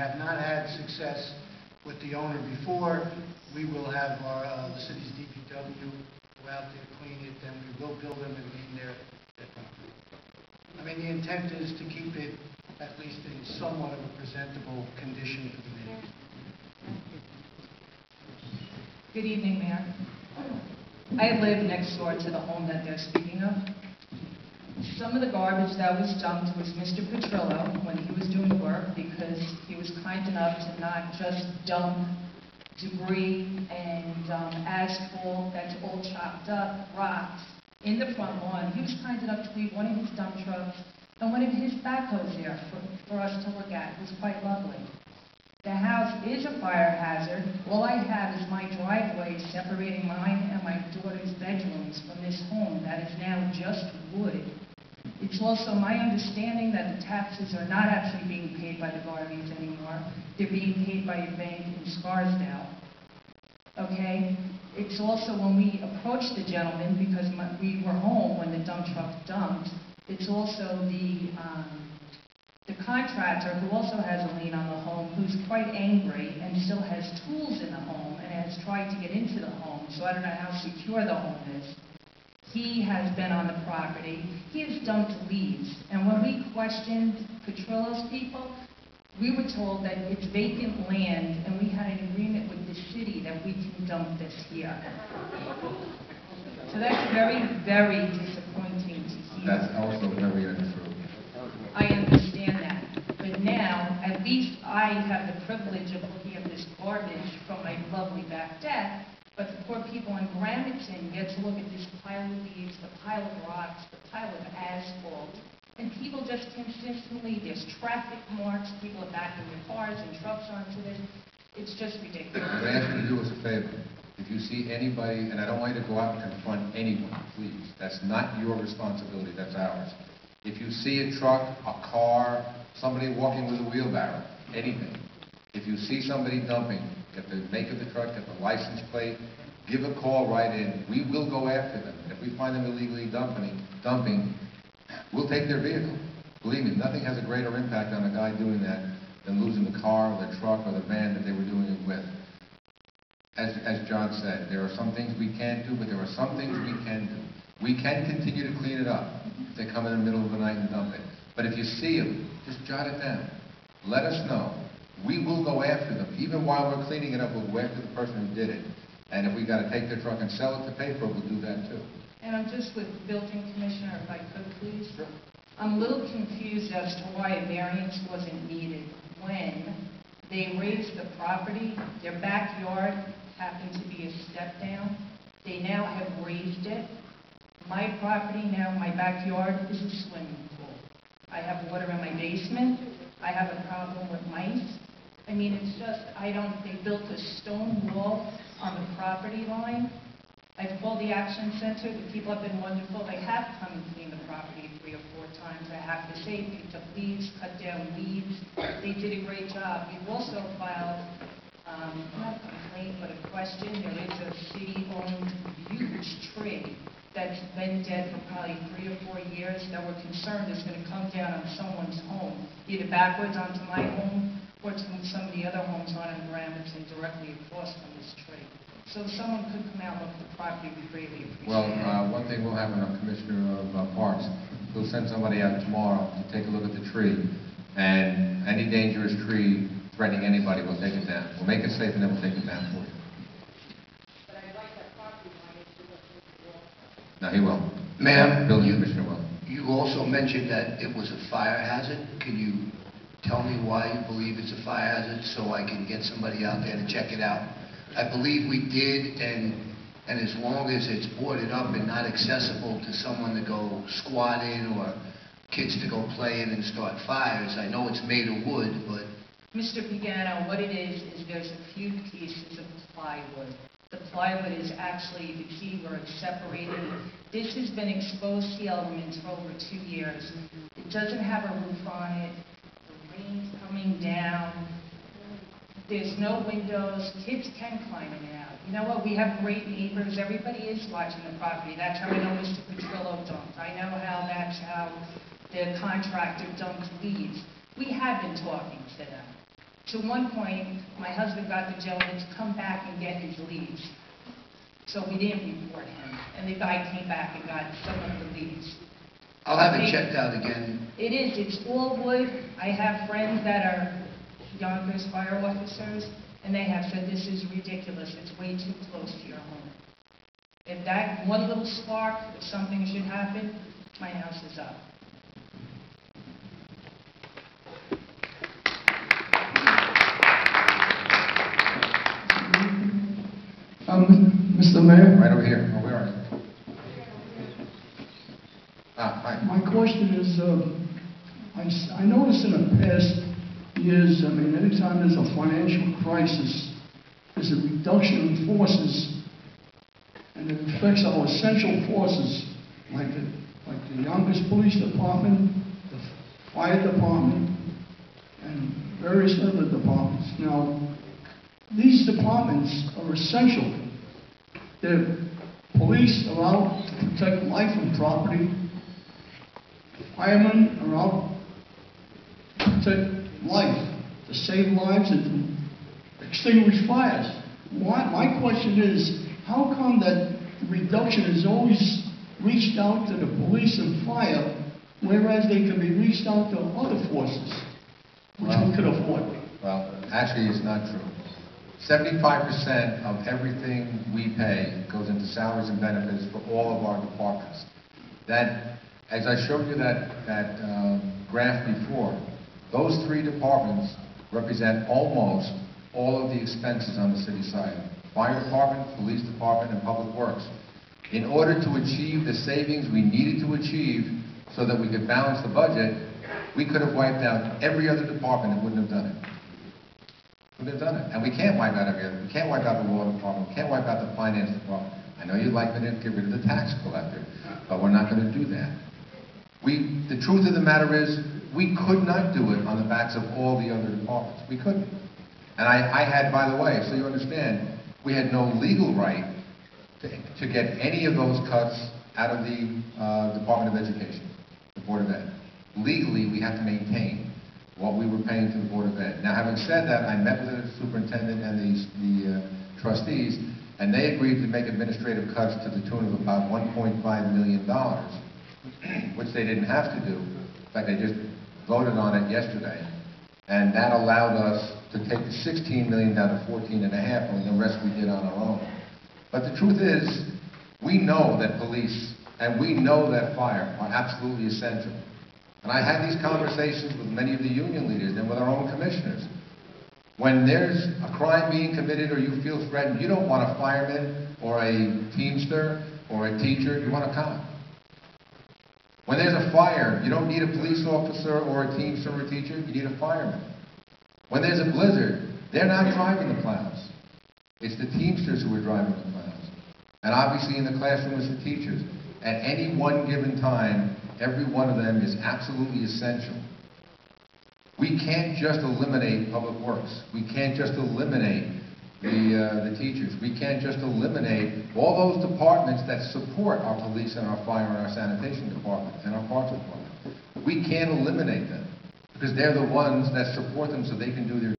have not had success with the owner before. We will have the city's DPW go out there, clean it, then we will bill them and clean their property. I mean, the intent is to keep it at least in somewhat of a presentable condition for the neighbors. Good evening, Mayor. I live next door to the home that they're speaking of. Some of the garbage that was dumped was Mr. Petrillo when he was doing work, because he was kind enough to not just dump debris and asphalt that's all chopped up, rocks, in the front lawn. He was kind enough to leave one of his dump trucks and one of his backhoes there for us to look at. It was quite lovely. The house is a fire hazard. All I have is my driveway separating mine and my daughter's bedrooms from this home that is now just wood. It's also my understanding that the taxes are not actually being paid by the Garveys anymore. They're being paid by a bank in Scarsdale. Okay? It's also when we approached the gentleman, because we were home when the dump truck dumped, it's also the contractor, who also has a lien on the home, who's quite angry and still has tools in the home and has tried to get into the home, so I don't know how secure the home is. He has been on the property. He has dumped leaves, and when we questioned Petrillo's people, we were told that it's vacant land, and we had an agreement with the city that we can dump this here. So that's very, very disappointing to hear. That's also very untrue. I understand that. But now, at least I have the privilege of looking at this garbage from my lovely back deck, but the poor people in Gramerton get to look at this pile of leaves, the pile of rocks, the pile of asphalt, and people just consistently, there's traffic marks, people are backing their cars and trucks onto this. It's just ridiculous. What I ask you to do us a favor. If you see anybody, and I don't want you to go out and confront anyone, please. That's not your responsibility, that's ours. If you see a truck, a car, somebody walking with a wheelbarrow, anything, if you see somebody dumping, get the make of the truck, get the license plate, give a call right in. We will go after them. If we find them illegally dumping, we'll take their vehicle. Believe me, nothing has a greater impact on a guy doing that than losing the car, or the truck, or the van that they were doing it with. As John said, there are some things we can't do, but there are some things we can do. We can continue to clean it up if they come in the middle of the night and dump it. But if you see them, just jot it down. Let us know. We will go after them. Even while we're cleaning it up, we'll go after the person who did it. And if we got to take their truck and sell it to pay for it, we'll do that too. And I'm just with the building commissioner, if I could, please. Sure. I'm a little confused as to why a variance wasn't needed when they raised the property. Their backyard happened to be a step down. They now have raised it. My property now, my backyard is a swimming pool. I have water in my basement. I have a problem with mice. I mean, it's just, they built a stone wall on the property line. I've called the Action Center. The people have been wonderful. They have come and cleaned the property 3 or 4 times. I have to say, picked up leaves, cut down weeds. They did a great job. We've also filed, not a complaint, but a question. There is a city-owned huge tree that's been dead for probably 3 or 4 years that we're concerned is going to come down on someone's home, either backwards onto my home or to some of the other homes on in Gramerton directly across from this tree. So if someone could come out and look at the property, we'd greatly appreciate it. Well, one thing we'll have in our Commissioner of Parks, we'll send somebody out tomorrow to take a look at the tree, and any dangerous tree threatening anybody, we'll take it down. We'll make it safe and then we'll take it down for you. No, he will. Ma'am, Building Commissioner will. you also mentioned that it was a fire hazard. Can you tell me why you believe it's a fire hazard so I can get somebody out there to check it out? I believe we did, and as long as it's boarded up and not accessible to someone to go squat in or kids to go play in and start fires, I know it's made of wood, but... Mr. Pagano, what it is there's a few pieces of plywood. The plywood is actually the key where it's separated. This has been exposed to the elements for over 2 years. It doesn't have a roof on it. The rain's coming down. There's no windows. Kids can climb in and out. You know what? We have great neighbors. Everybody is watching the property. That's how I know Mr. Petrillo dumped. I know that's how the contractor dumped leaves. We have been talking to them. To one point, my husband got the gentleman to come back and get his leads. So we didn't report him, and the guy came back and got some of the leads. I'll have it checked out again. It is, it's all wood. I have friends that are Yonkers fire officers, and they have said this is ridiculous, it's way too close to your home. If that one little spark, if something should happen, my house is up. Mr. Mayor? Right over here. Oh, where are you? Hi. My question is, I noticed in the past years, anytime there's a financial crisis, there's a reduction in forces, and it affects our essential forces, like the Yonkers Police Department, the Fire Department, and various other departments. Now, these departments are essential. The police are out to protect life and property. Firemen are out to protect life, to save lives and to extinguish fires. My question is, how come that the reduction is always reached out to the police and fire, whereas they can be reached out to other forces, which we could afford? Well, actually, it's not true. 75% of everything we pay goes into salaries and benefits for all of our departments. That, as I showed you that graph before, those three departments represent almost all of the expenses on the city side. Fire department, police department, and public works. In order to achieve the savings we needed to achieve so that we could balance the budget, we could have wiped out every other department and wouldn't have done it. Wouldn't have done it. And we can't wipe out every other. We can't wipe out the law department. We can't wipe out the finance department. I know you'd like me to get rid of the tax collector, but we're not going to do that. The truth of the matter is, we could not do it on the backs of all the other departments. We couldn't. And I had, by the way, so you understand, we had no legal right to get any of those cuts out of the Department of Education, the Board of Ed. Legally, we have to maintain what we were paying to the Board of Ed. Now, having said that, I met with the superintendent and the trustees, and they agreed to make administrative cuts to the tune of about $1.5 million, which they didn't have to do. In fact, they just voted on it yesterday. And that allowed us to take the $16 million down to $14.5 million, and the rest we did on our own. But the truth is, we know that police and we know that fire are absolutely essential. And I had these conversations with many of the union leaders and with our own commissioners. When there's a crime being committed or you feel threatened, you don't want a fireman or a teamster or a teacher, you want a cop. When there's a fire, you don't need a police officer or a teamster or a teacher, you need a fireman. When there's a blizzard, they're not driving the plows. It's the teamsters who are driving the plows. And obviously in the classroom, it's the teachers. At any one given time, every one of them is absolutely essential. We can't just eliminate public works. We can't just eliminate the teachers. We can't just eliminate all those departments that support our police and our fire and our sanitation department and our parks department. We can't eliminate them because they're the ones that support them so they can do their